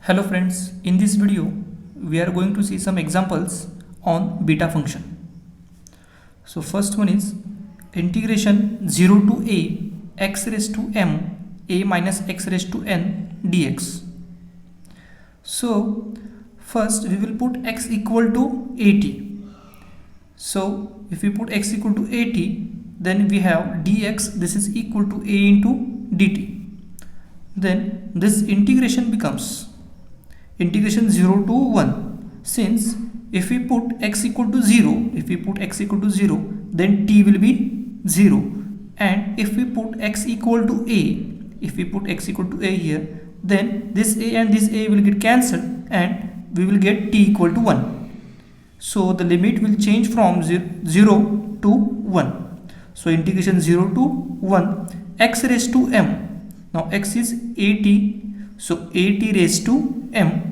Hello friends, in this video we are going to see some examples on beta function. So first one is integration 0 to a x raised to m a minus x raised to n dx. So first we will put x equal to 80. So if we put x equal to 80, then we have dx, this is equal to a into dt. Then this integration becomes integration 0 to 1, since if we put x equal to 0, then t will be 0, and if we put x equal to a, here, then this a and this a will get cancelled and we will get t equal to 1. So the limit will change from 0 to 1. So integration 0 to 1 x raised to m. Now x is 80, so 80 raised to m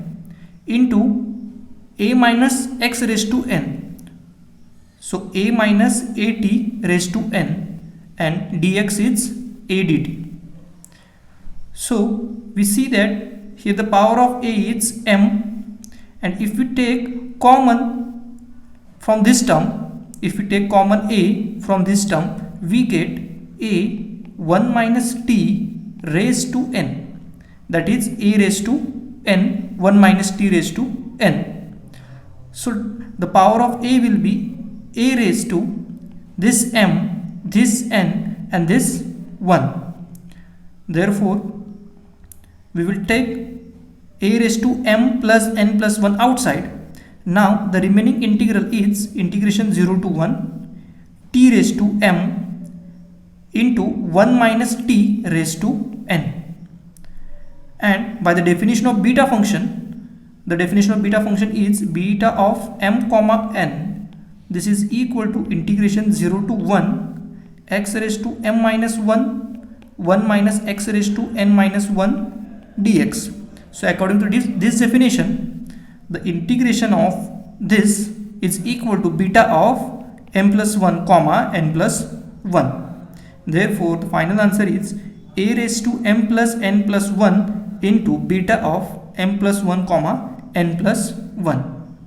into a minus x raised to n. So a minus 80 raised to n, and dx is a dt. So we see that here the power of a is m, and if we take common from this term, we get a 1 minus t raised to n, that is a raised to n 1 minus t raised to n. So the power of a will be a raised to this m, this n, and this 1. Therefore we will take a raised to m plus n plus 1 outside. Now the remaining integral is integration 0 to 1 t raised to m into 1 minus t raised to n. And by the definition of beta function, is beta of m comma n. This is equal to integration 0 to 1 x raised to m minus 1 minus x raised to n minus 1 dx. So according to this definition, the integration of this is equal to beta of m plus 1 comma n plus 1. Therefore the final answer is a raised to m plus n plus 1 into beta of m plus 1 comma n plus 1.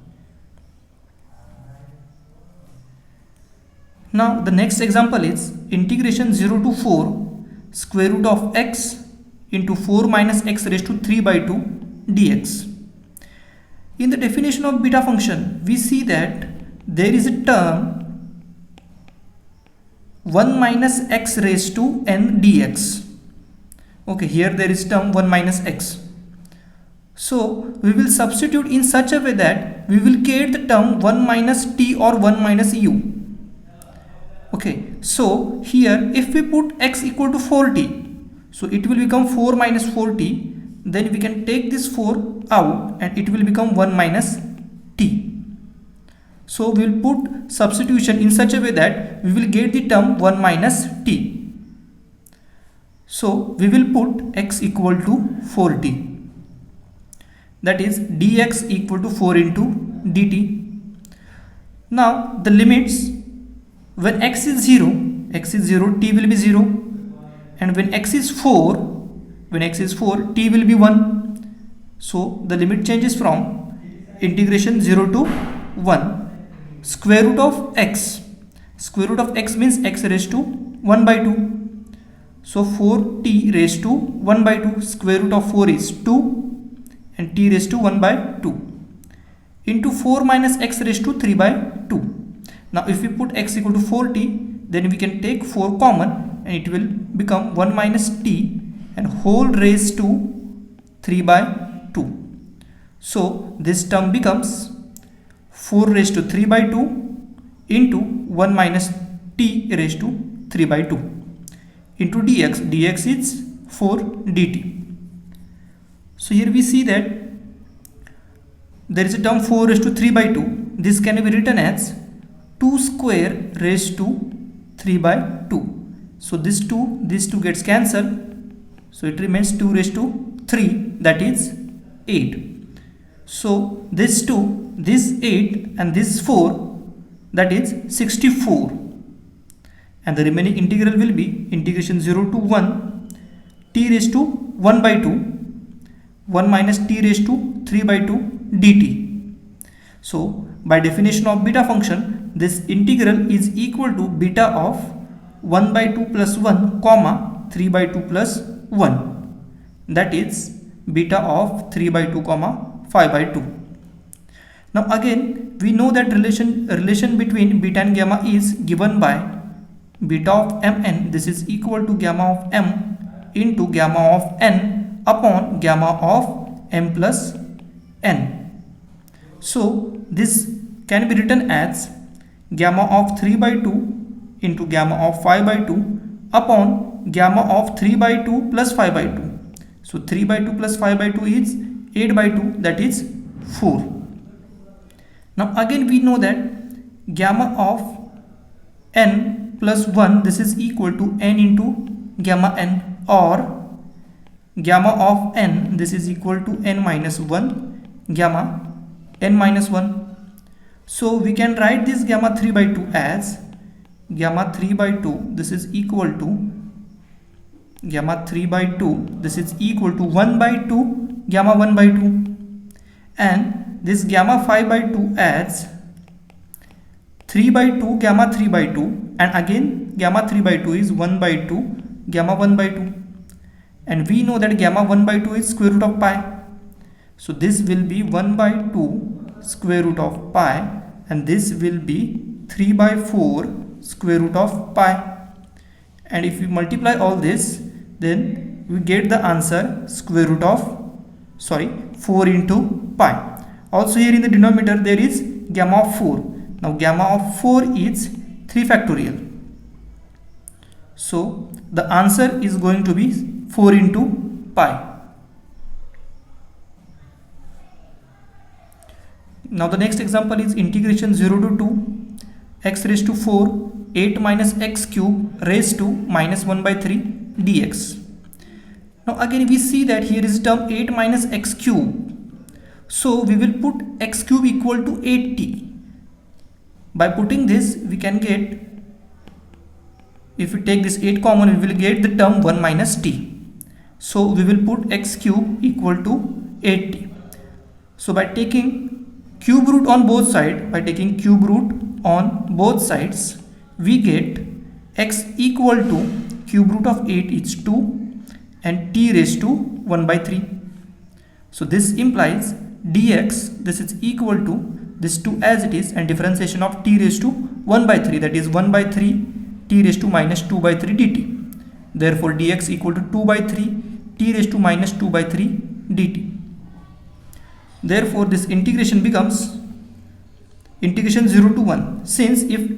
Now the next example is integration 0 to 4 square root of x into 4 minus x raised to 3 by 2 dx. In the definition of beta function, we see that there is a term 1 minus x raised to n dx. Okay, here there is term 1 minus x. So we will substitute in such a way that we will get the term 1 minus t or 1 minus u. Okay, so here if we put x equal to 4t, so it will become 4 minus 4t. Then we can take this 4 out and it will become 1 minus t. So we will put substitution in such a way that we will get the term 1 minus t. So we will put x equal to 4t, that is dx equal to 4 into dt. Now the limits, when x is 0, t will be 0, and when x is 4, t will be 1. So the limit changes from integration 0 to 1 square root of x. Square root of x means x raised to 1 by 2. So 4t raised to 1 by 2, square root of 4 is 2, and t raised to 1 by 2 into 4 minus x raised to 3 by 2. Now if we put x equal to 4t, then we can take 4 common and it will become 1 minus t and whole raised to 3 by 2. So this term becomes 4 raised to 3 by 2 into 1 minus t raised to 3 by 2 into dx is 4 dt. So here we see that there is a term 4 raised to 3 by 2. This can be written as 2 square raised to 3 by 2. So this 2 gets cancelled. So it remains 2 raised to 3, that is 8. So this 2, this 8 and this 4, that is 64. And the remaining integral will be integration 0 to 1 t raised to 1 by 2 1 minus t raised to 3 by 2 dt. So by definition of beta function, this integral is equal to beta of 1 by 2 plus 1 comma 3 by 2 plus 1, that is beta of 3 by 2 comma 5 by 2. Now again we know that relation between beta and gamma is given by beta of mn, this is equal to gamma of m into gamma of n upon gamma of m plus n. So this can be written as gamma of 3 by 2 into gamma of 5 by 2 upon gamma of 3 by 2 plus 5 by 2. So 3 by 2 plus 5 by 2 is 8 by 2, that is 4. Now again we know that gamma of n plus 1, this is equal to n into gamma n, or gamma of n, this is equal to n minus 1 gamma n minus 1. So we can write this gamma 3 by 2 as gamma 3 by 2, this is equal to gamma 3 by 2, this is equal to 1 by 2 gamma 1 by 2, and this gamma 5 by 2 as 3 by 2 gamma 3 by 2, and again gamma 3 by 2 is 1 by 2 gamma 1 by 2, and we know that gamma 1 by 2 is square root of pi. So this will be 1 by 2 square root of pi, and this will be 3 by 4 square root of pi, and if we multiply all this, then we get the answer square root of 4 into pi. Also here in the denominator there is gamma of 4. Now gamma of 4 is 3 factorial. So the answer is going to be 4 into pi. Now the next example is integration 0 to 2 x raised to 4 8 minus x cube raised to minus 1 by 3 dx. Now again we see that here is term 8 minus x cube. So we will put x cube equal to 8t. By putting this we can get, if we take this 8 common, we will get the term 1 minus t. So we will put x cube equal to 8t. So by taking cube root on both sides, we get x equal to cube root of 8 is 2 and t raised to 1 by 3. So this implies dx, this is equal to this 2 as it is, and differentiation of t raised to 1 by 3, that is 1 by 3 t raised to minus 2 by 3 dt. Therefore dx equal to 2 by 3 t raised to minus 2 by 3 dt. Therefore this integration becomes integration 0 to 1, since if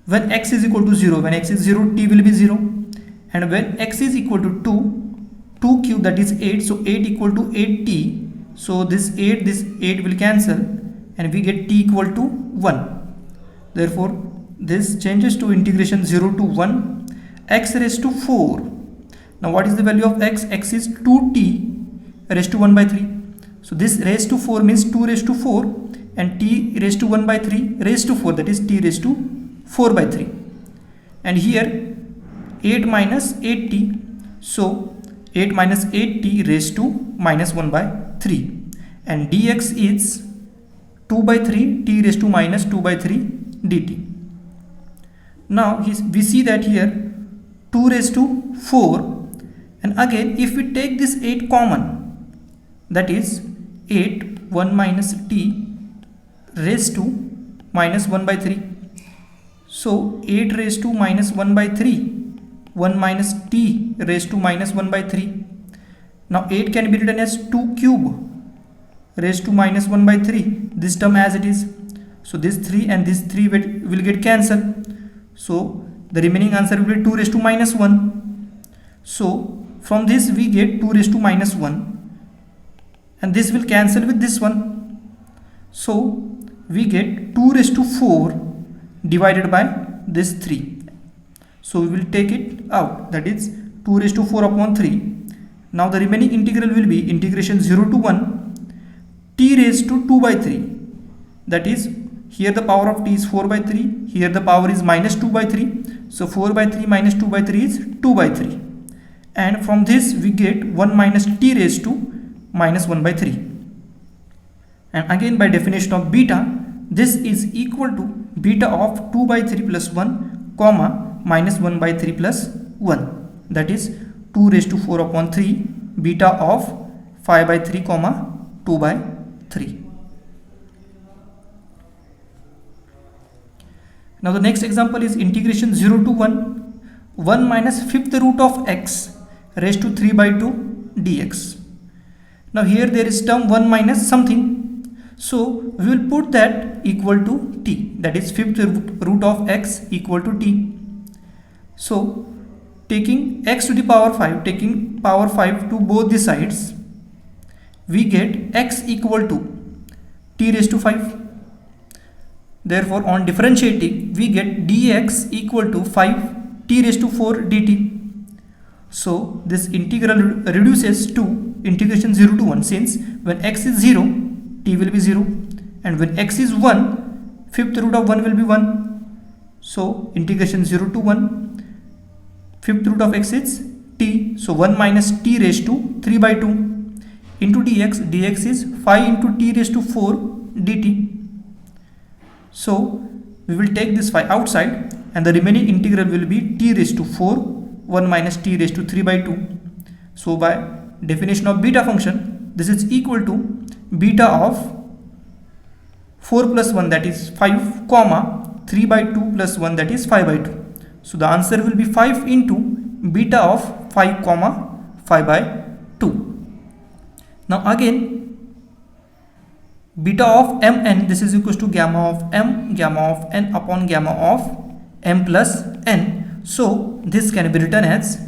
when x is equal to 0, when x is 0 t will be 0, and when x is equal to 2 cube, that is 8, so 8 equal to 8t, so this 8 will cancel and we get t equal to 1. Therefore this changes to integration 0 to 1 x raised to 4. Now what is the value of x? X is 2t raised to 1 by 3. So this raised to 4 means 2 raised to 4, and t raised to 1 by 3 raised to 4, that is t raised to 4 by 3. And here 8 minus 8t, so 8 minus 8t raised to minus 1 by 3, and dx is 2 by 3 t raised to minus 2 by 3 dt. Now we see that here 2 raised to 4, and again if we take this 8 common, that is 8 1 minus t raised to minus 1 by 3. So 8 raised to minus 1 by 3, 1 minus t raised to minus 1 by 3. Now 8 can be written as 2 cube raised to minus 1 by 3, this term as it is. So this 3 and this 3 will get cancelled. So the remaining answer will be 2 raised to minus 1. So from this we get 2 raised to minus 1, and this will cancel with this one. So we get 2 raised to 4 divided by this 3. So we will take it out, that is 2 raised to 4 upon 3. Now the remaining integral will be integration 0 to 1 t raised to 2 by 3, that is here the power of t is 4 by 3, here the power is minus 2 by 3, so 4 by 3 minus 2 by 3 is 2 by 3, and from this we get 1 minus t raised to minus 1 by 3. And again by definition of beta, this is equal to beta of 2 by 3 plus 1 comma minus 1 by 3 plus 1, that is 2 raised to 4 upon 3 beta of 5 by 3 comma 2 by 3. Now the next example is integration 0 to 1 minus fifth root of x raised to 3 by 2 dx. Now here there is term 1 minus something, so we will put that equal to t, that is fifth root of x equal to t. So taking x to the power 5, taking power 5 to both the sides, we get x equal to t raised to 5. Therefore on differentiating we get dx equal to 5 t raised to 4 dt. So this integral reduces to integration 0 to 1, since when x is 0 t will be 0, and when x is 1 fifth root of 1 will be 1. So integration 0 to 1, fifth root of x is t, so 1 minus t raised to 3 by 2 into dx, dx is 5 into t raised to 4 dt. So we will take this 5 outside and the remaining integral will be t raised to 4, 1 minus t raised to 3 by 2. So by definition of beta function, this is equal to beta of 4 plus 1, that is 5 comma 3 by 2 plus 1, that is 5 by 2. So the answer will be 5 into beta of 5 comma 5 by 2. Now again beta of mn, this is equals to gamma of m, gamma of n upon gamma of m plus n. So this can be written as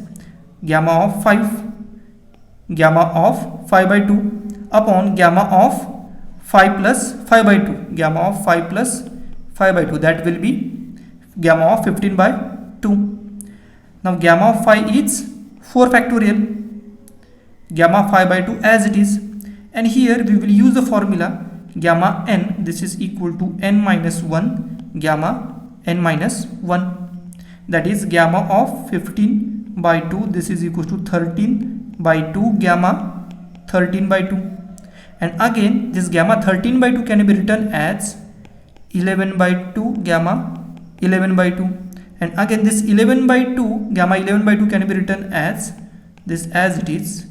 gamma of 5, gamma of 5 by 2 upon gamma of 5 plus 5 by 2, gamma of 5 plus 5 by 2, that will be gamma of 15 by 2. Now gamma of 5 is 4 factorial, gamma 5 by 2 as it is, and here we will use the formula gamma n, this is equal to n minus 1 gamma n minus 1, that is gamma of 15 by 2, this is equal to 13 by 2 gamma 13 by 2, and again this gamma 13 by 2 can be written as 11 by 2 gamma 11 by 2, and again this 11 by 2 gamma 11 by 2 can be written as this as it is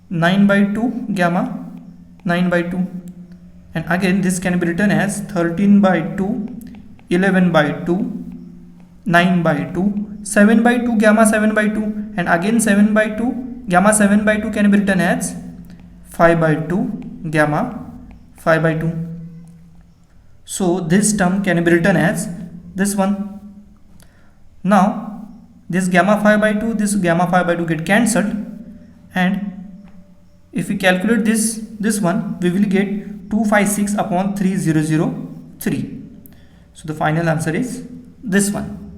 9 by 2 gamma 9 by 2, and again this can be written as 13 by 2 11 by 2 9 by 2 7 by 2 gamma 7 by 2, and again 7 by 2 gamma 7 by 2 can be written as 5 by 2 gamma 5 by 2. So this term can be written as this one. Now this gamma 5 by 2, this gamma 5 by 2 get cancelled, and if we calculate this one, we will get 256 upon 3003. So the final answer is this one.